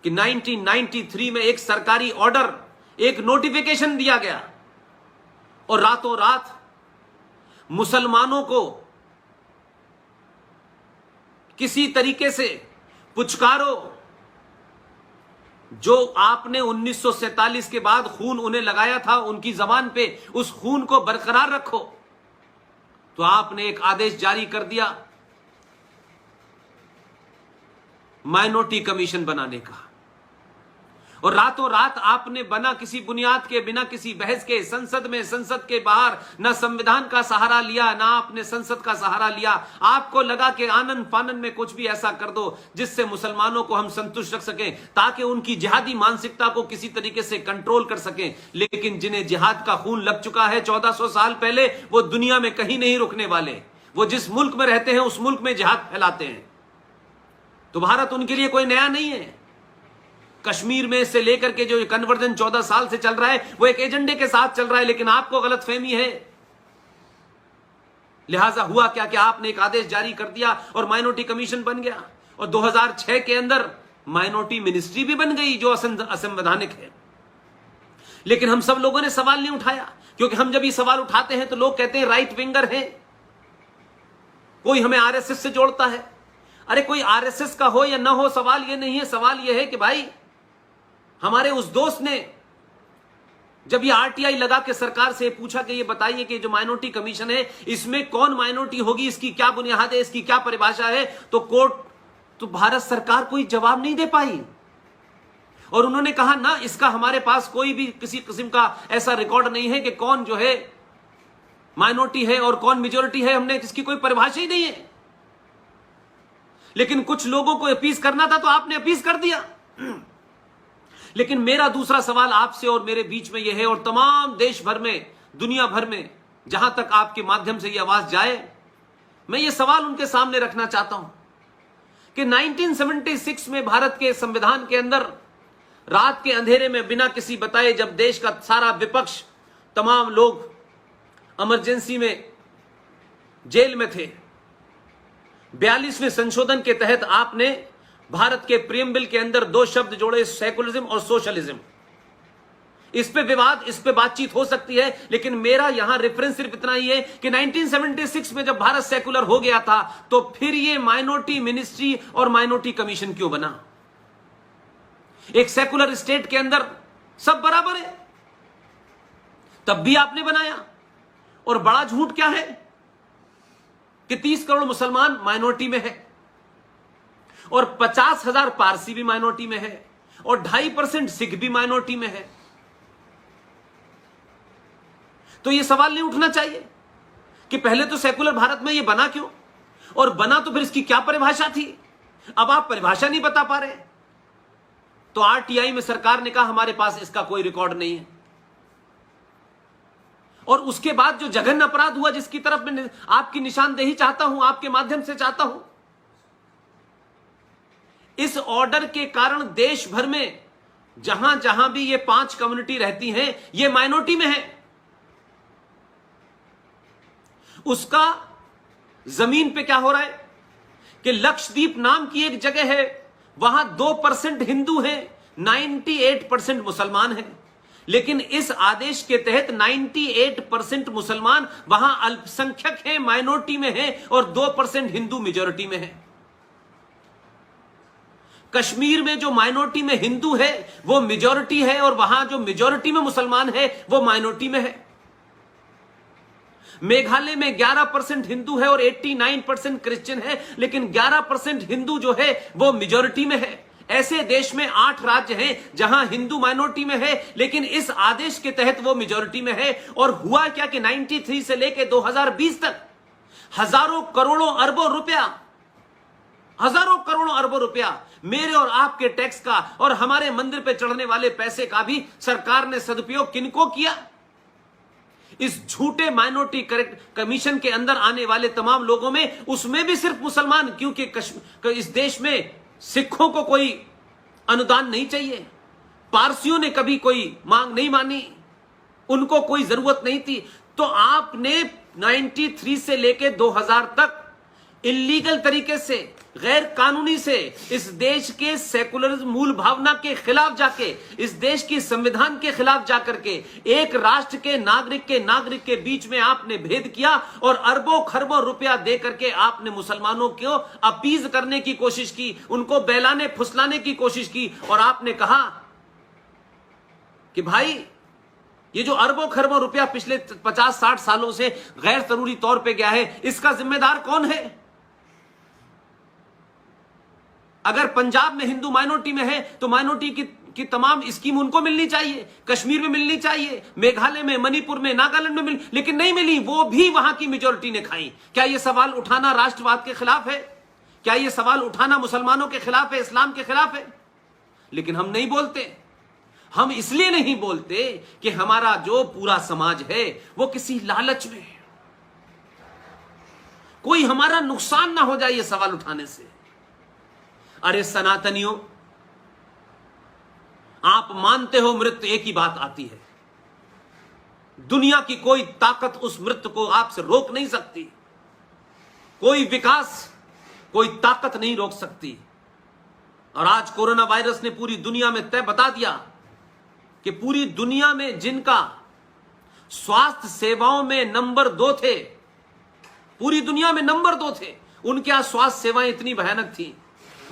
कि 1993 में एक सरकारी ऑर्डर, एक नोटिफिकेशन दिया गया और रातों रात मुसलमानों को किसी तरीके से पुचकारो। जो आपने 1947 के बाद खून उन्हें लगाया था उनकी जबान पे, उस खून को बरकरार रखो। तो आपने एक आदेश जारी कर दिया माइनॉरिटी कमीशन बनाने का, और रातों रात आपने बना किसी बुनियाद के, बिना किसी बहस के, संसद के बाहर ना संविधान का सहारा लिया, ना आपने संसद का सहारा लिया। आपको लगा कि आनन फानन में कुछ भी ऐसा कर दो जिससे मुसलमानों को हम संतुष्ट रख सकें, ताकि उनकी जिहादी मानसिकता को किसी तरीके से कंट्रोल कर सकें। लेकिन जिन्हें जिहाद का खून लग चुका है 1400 साल पहले, वो दुनिया में कहीं नहीं रुकने वाले। वो जिस मुल्क में रहते हैं उस मुल्क में जिहाद फैलाते हैं। तो भारत उनके लिए कोई नया नहीं है। कश्मीर में से लेकर के जो कन्वर्जन 14 साल से चल रहा है वो एक एजेंडे के साथ चल रहा है, लेकिन आपको गलतफहमी है। लिहाजा हुआ क्या कि आपने एक आदेश जारी कर दिया और माइनॉरिटी कमीशन बन गया, और 2006 के अंदर माइनॉरिटी मिनिस्ट्री भी बन गई जो असंवैधानिक है। लेकिन हम सब लोगों ने सवाल नहीं उठाया, क्योंकि हम जब ये सवाल उठाते हैं तो लोग कहते हैं राइट विंगर है, कोई हमें आरएसएस से जोड़ता है। अरे कोई आरएसएस का हो या ना हो, सवाल ये नहीं है। सवाल ये है कि भाई हमारे उस दोस्त ने जब ये आरटीआई लगा के सरकार से पूछा कि ये बताइए कि जो माइनॉरिटी कमीशन है इसमें कौन माइनॉरिटी होगी, इसकी क्या बुनियाद है, इसकी क्या परिभाषा है, तो भारत सरकार कोई जवाब नहीं दे पाई। और उन्होंने कहा ना, इसका हमारे पास कोई भी किसी किस्म का ऐसा रिकॉर्ड नहीं है कि कौन जो है माइनॉरिटी है और कौन मेजॉरिटी है, हमने इसकी कोई परिभाषा ही नहीं है। लेकिन कुछ लोगों को अपीज करना था तो आपने अपीज कर दिया। लेकिन मेरा दूसरा सवाल आपसे और मेरे बीच में यह है, और तमाम देश भर में, दुनिया भर में, जहां तक आपके माध्यम से यह आवाज जाए, मैं ये सवाल उनके सामने रखना चाहता हूं कि 1976 में भारत के संविधान के अंदर रात के अंधेरे में बिना किसी बताए, जब देश का सारा विपक्ष, तमाम लोग इमरजेंसी में जेल में थे, 42वें संशोधन के तहत आपने भारत के प्रीएम्बल के अंदर 2 शब्द जोड़े, सेकुलरिज्म और सोशलिज्म। इस पे विवाद, इस पे बातचीत हो सकती है, लेकिन मेरा यहां रेफरेंस सिर्फ इतना ही है कि 1976 में जब भारत सेकुलर हो गया था तो फिर ये माइनॉरिटी मिनिस्ट्री और माइनॉरिटी कमीशन क्यों बना? एक सेकुलर स्टेट के अंदर सब बराबर है, तब भी आपने बनाया। और बड़ा झूठ क्या है कि 30 करोड़ मुसलमान माइनॉरिटी में है और 50,000 पारसी भी माइनॉरिटी में है और 2.5% सिख भी माइनॉरिटी में है। तो यह सवाल नहीं उठना चाहिए कि पहले तो सेकुलर भारत में यह बना क्यों, और बना तो फिर इसकी क्या परिभाषा थी? अब आप परिभाषा नहीं बता पा रहे, तो आरटीआई में सरकार ने कहा हमारे पास इसका कोई रिकॉर्ड नहीं है। और उसके बाद जो जघन्य अपराध हुआ, जिसकी तरफ मैं आपकी निशानदेही चाहता हूं, आपके माध्यम से चाहता हूं, इस ऑर्डर के कारण देश भर में जहां जहां भी ये 5 कम्युनिटी रहती हैं, ये माइनॉरिटी में है। उसका जमीन पे क्या हो रहा है कि लक्षद्वीप नाम की एक जगह है, वहां 2% हिंदू हैं, 98% मुसलमान हैं। लेकिन इस आदेश के तहत 98% मुसलमान वहां अल्पसंख्यक हैं, माइनॉरिटी में हैं, और 2% हिंदू मेजॉरिटी में है। कश्मीर में जो माइनॉरिटी में हिंदू है वो मेजॉरिटी है, और वहां जो मेजॉरिटी में मुसलमान है वो माइनॉरिटी में है। मेघालय में 11% हिंदू है और 89% क्रिश्चियन है, लेकिन 11% हिंदू जो है वो मेजॉरिटी में है। ऐसे देश में 8 राज्य हैं जहां हिंदू माइनॉरिटी में है, लेकिन इस आदेश के तहत वो मेजॉरिटी में है। और हुआ क्या कि 93 से लेकर 2020 तक हजारों करोड़ों अरबों रुपया मेरे और आपके टैक्स का और हमारे मंदिर पे चढ़ने वाले पैसे का भी सरकार ने सदुपयोग किनको किया? इस झूठे माइनॉरिटी कमीशन के अंदर आने वाले तमाम लोगों में, उसमें भी सिर्फ मुसलमान, क्योंकि इस देश में सिखों को कोई अनुदान नहीं चाहिए, पारसियों ने कभी कोई मांग नहीं मानी, उनको कोई जरूरत नहीं थी। तो आपने 93 से लेकर 2000 तक इल्लीगल तरीके से, गैर कानूनी से इस देश के सेकुलरिज्म मूल भावना के खिलाफ जाके, इस देश की संविधान के खिलाफ जाकर के एक राष्ट्र के नागरिक के बीच में आपने भेद किया और अरबों खरबों रुपया दे करके आपने मुसलमानों को अपीज करने की कोशिश की, उनको बहलाने फुसलाने की कोशिश की और आपने कहा कि भाई ये जो अरबों खरबों रुपया पिछले 50-60 सालों से गैर जरूरी तौर पे गया है, इसका जिम्मेदार कौन है? अगर पंजाब में हिंदू माइनॉरिटी में है तो माइनॉरिटी की तमाम स्कीम उनको मिलनी चाहिए, कश्मीर में मिलनी चाहिए, मेघालय में, मणिपुर में, नागालैंड में मिली, लेकिन नहीं मिली, वो भी वहां की मेजोरिटी ने खाई। क्या यह सवाल उठाना राष्ट्रवाद के खिलाफ है? क्या यह सवाल उठाना मुसलमानों के खिलाफ है, इस्लाम के खिलाफ है? लेकिन हम नहीं बोलते। हम इसलिए नहीं बोलते कि हमारा जो पूरा समाज है वो किसी लालच में है, कोई हमारा नुकसान ना हो जाए ये सवाल उठाने से। अरे सनातनियों, आप मानते हो मृत्यु एक ही बात आती है, दुनिया की कोई ताकत उस मृत्यु को आपसे रोक नहीं सकती, कोई विकास, कोई ताकत नहीं रोक सकती। और आज कोरोना वायरस ने पूरी दुनिया में तय बता दिया कि पूरी दुनिया में जिनका स्वास्थ्य सेवाओं में नंबर 2 थे, पूरी दुनिया में नंबर 2 थे, उनके यहां स्वास्थ्य सेवाएं इतनी भयानक थी,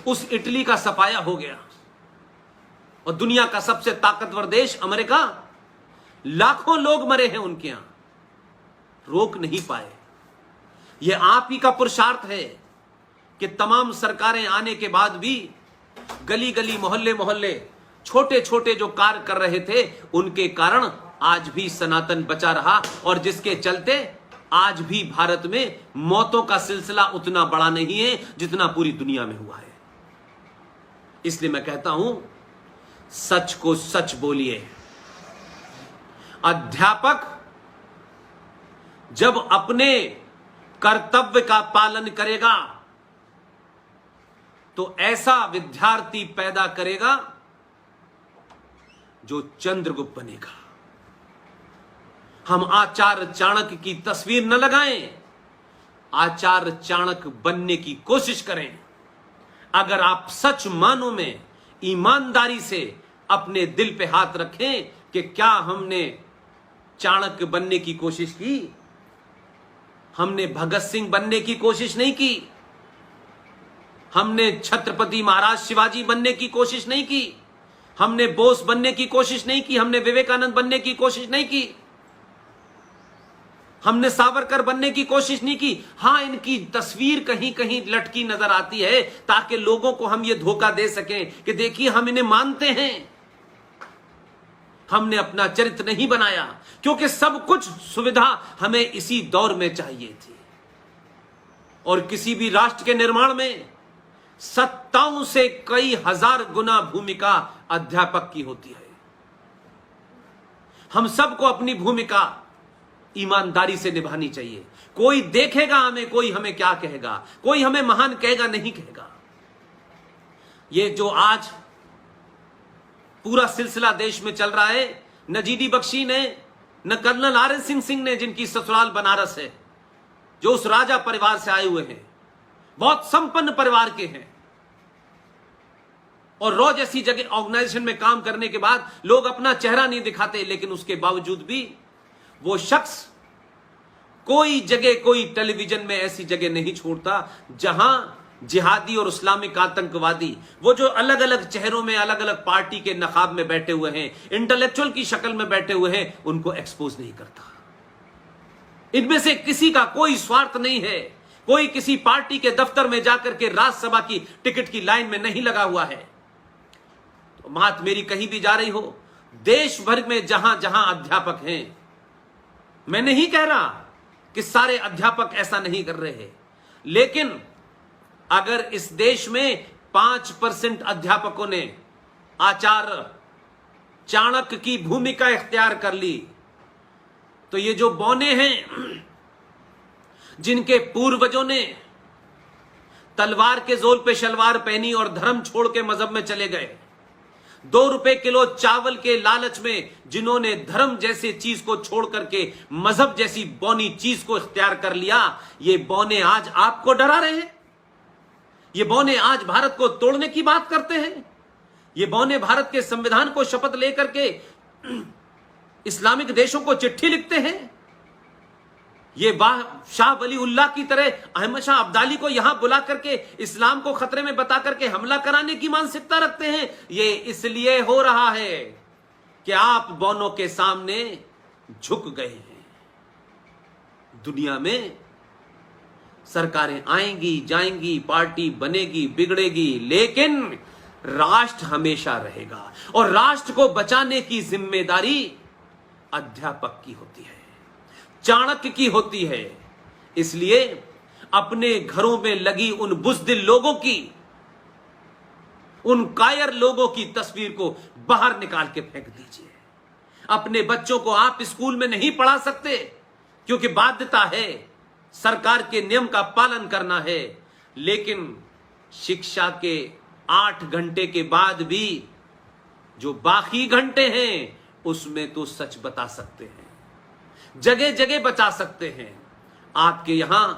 उस इटली का सफाया हो गया। और दुनिया का सबसे ताकतवर देश अमेरिका, लाखों लोग मरे हैं उनके यहां, रोक नहीं पाए। यह आप ही का पुरुषार्थ है कि तमाम सरकारें आने के बाद भी गली गली, मोहल्ले मोहल्ले, छोटे छोटे जो कार्य कर रहे थे, उनके कारण आज भी सनातन बचा रहा और जिसके चलते आज भी भारत में मौतों का सिलसिला उतना बड़ा नहीं है जितना पूरी दुनिया में हुआ है। इसलिए मैं कहता हूं, सच को सच बोलिए। अध्यापक जब अपने कर्तव्य का पालन करेगा तो ऐसा विद्यार्थी पैदा करेगा जो चंद्रगुप्त बनेगा। हम आचार्य चाणक्य की तस्वीर न लगाएं, आचार्य चाणक्य बनने की कोशिश करें। अगर आप सच मानो में ईमानदारी से अपने दिल पे हाथ रखें कि क्या हमने चाणक्य बनने की कोशिश की, हमने भगत सिंह बनने की कोशिश नहीं की, हमने छत्रपति महाराज शिवाजी बनने की कोशिश नहीं की, हमने बोस बनने की कोशिश नहीं की, हमने विवेकानंद बनने की कोशिश नहीं की, हमने सावरकर बनने की कोशिश नहीं की। हां, इनकी तस्वीर कहीं कहीं लटकी नजर आती है ताकि लोगों को हम ये धोखा दे सकें कि देखिए हम इन्हें मानते हैं। हमने अपना चरित्र नहीं बनाया क्योंकि सब कुछ सुविधा हमें इसी दौर में चाहिए थी। और किसी भी राष्ट्र के निर्माण में सत्ताओं से कई हजार गुना भूमिका अध्यापक की होती है। हम सबको अपनी भूमिका ईमानदारी से निभानी चाहिए। कोई देखेगा हमें, कोई हमें क्या कहेगा, कोई हमें महान कहेगा नहीं कहेगा। ये जो आज पूरा सिलसिला देश में चल रहा है, न जीडी बख्शी ने, न कर्नल आर.एन. सिंह ने, जिनकी ससुराल बनारस है, जो उस राजा परिवार से आए हुए हैं, बहुत संपन्न परिवार के हैं, और रॉ जैसी जगह ऑर्गेनाइजेशन में काम करने के बाद लोग अपना चेहरा नहीं दिखाते, लेकिन उसके बावजूद भी वो शख्स कोई जगह, कोई टेलीविजन में ऐसी जगह नहीं छोड़ता जहां जिहादी और इस्लामिक आतंकवादी, वो जो अलग अलग चेहरों में, अलग अलग पार्टी के नकाब में बैठे हुए हैं, इंटेलेक्चुअल की शक्ल में बैठे हुए हैं, उनको एक्सपोज नहीं करता। इनमें से किसी का कोई स्वार्थ नहीं है, कोई किसी पार्टी के दफ्तर में जाकर के राज्यसभा की टिकट की लाइन में नहीं लगा हुआ है। तो बात मेरी कहीं भी जा रही हो, देश भर में जहां जहां अध्यापक हैं, मैं नहीं कह रहा कि सारे अध्यापक ऐसा नहीं कर रहे हैं, लेकिन अगर इस देश में 5% अध्यापकों ने आचार्य चाणक्य की भूमिका इख्तियार कर ली, तो ये जो बौने हैं, जिनके पूर्वजों ने तलवार के जोर पे शलवार पहनी और धर्म छोड़ के मजहब में चले गए, ₹2 किलो चावल के लालच में जिन्होंने धर्म जैसे चीज को छोड़ करके मजहब जैसी बौनी चीज को इख्तियार कर लिया, ये बौने आज आपको डरा रहे हैं। ये बौने आज भारत को तोड़ने की बात करते हैं। ये बौने भारत के संविधान को शपथ लेकर के इस्लामिक देशों को चिट्ठी लिखते हैं। ये शाह वली उल्लाह की तरह अहमद शाह अब्दाली को यहां बुला करके इस्लाम को खतरे में बता करके हमला कराने की मानसिकता रखते हैं। ये इसलिए हो रहा है कि आप बौनों के सामने झुक गए हैं। दुनिया में सरकारें आएंगी जाएंगी, पार्टी बनेगी बिगड़ेगी, लेकिन राष्ट्र हमेशा रहेगा। और राष्ट्र को बचाने की जिम्मेदारी अध्यापक की होती है, चाणक्य की होती है। इसलिए अपने घरों में लगी उन बुज़दिल लोगों की, उन कायर लोगों की तस्वीर को बाहर निकाल के फेंक दीजिए। अपने बच्चों को आप स्कूल में नहीं पढ़ा सकते क्योंकि बाध्यता है, सरकार के नियम का पालन करना है, लेकिन शिक्षा के 8 घंटे के बाद भी जो बाकी घंटे हैं उसमें तो सच बता सकते हैं, जगह जगह बचा सकते हैं। आपके यहां